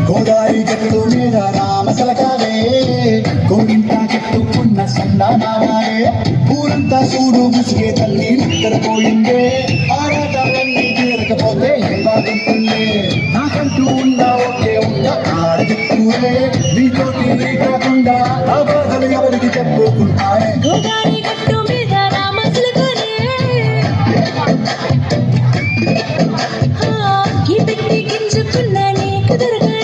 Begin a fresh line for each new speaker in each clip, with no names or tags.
గోదావరి గట్టు మీద రామసలకాలే గోరింట కట్టుకున్న సండానాలే ఊరంతా చూడు ముసిగే తల్లి నిద్రపోయిందే ఆరాటాలన్నీ తీరకపోతే ఏ బాగుంటుందే నాకంటూ ఉన్న ఒకే ఉన్న ఆడదిక్కులే నీతోటి కాకుండా ఆ బాధలు ఎవరికి చెప్పుకుంటానే
గోదావరి గట్టు మీద రామసలకాలే ఈ పెట్టి గింజుకున్న నీకు దొరకనే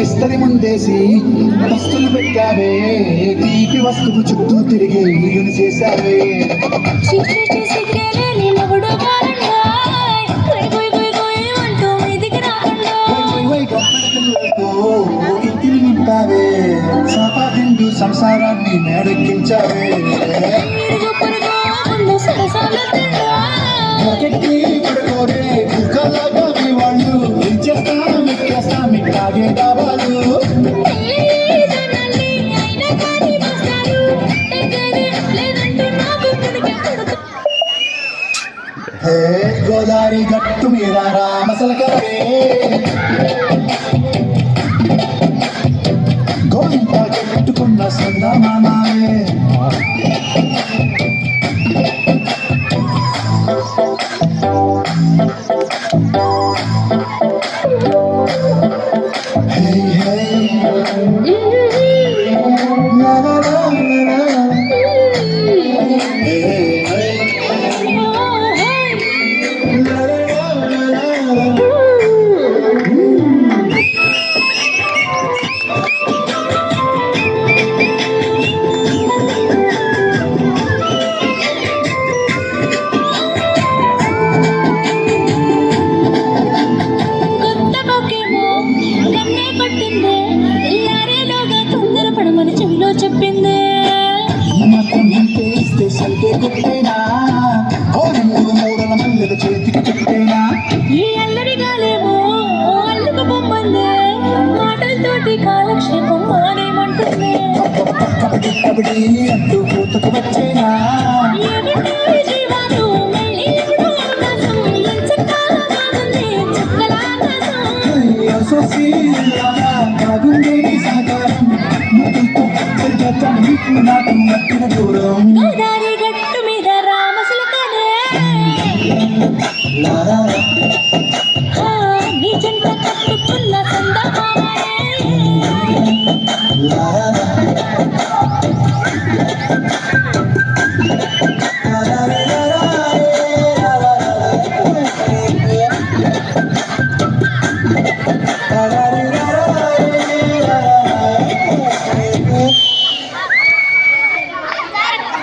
విస్తరి ముందేసి వస్తువులు పెట్టావే తీపి వస్తువు చుట్టూ తిరిగి ఈయుని చేశావే ఇంటిని నింపావే సంపాదిండు సంసారాన్ని మేడెక్కించావే మొదటి పడుకోరే కుక్కలాగా మీ వాళ్ళు ఇచ్చేస్తాం ఎక్కేస్తాం ఇట్లాగే కావాలి గోదావరి గట్టు మీద రామసలకవే గోరింట కట్టుకున్న సందమానాలే
చెప్పింది ఈ అల్లరి గాలేమో అల్లుకు బొమ్మంది మాటలతోటి కాలక్షేపం మానేమంటుంది
అంటూ పూతకు వచ్చేనా
జీవాలు మళ్ళీ గోదావరి గట్టు మీద రామసలకాలే నీ జంట కట్టుకున్న సందమాలే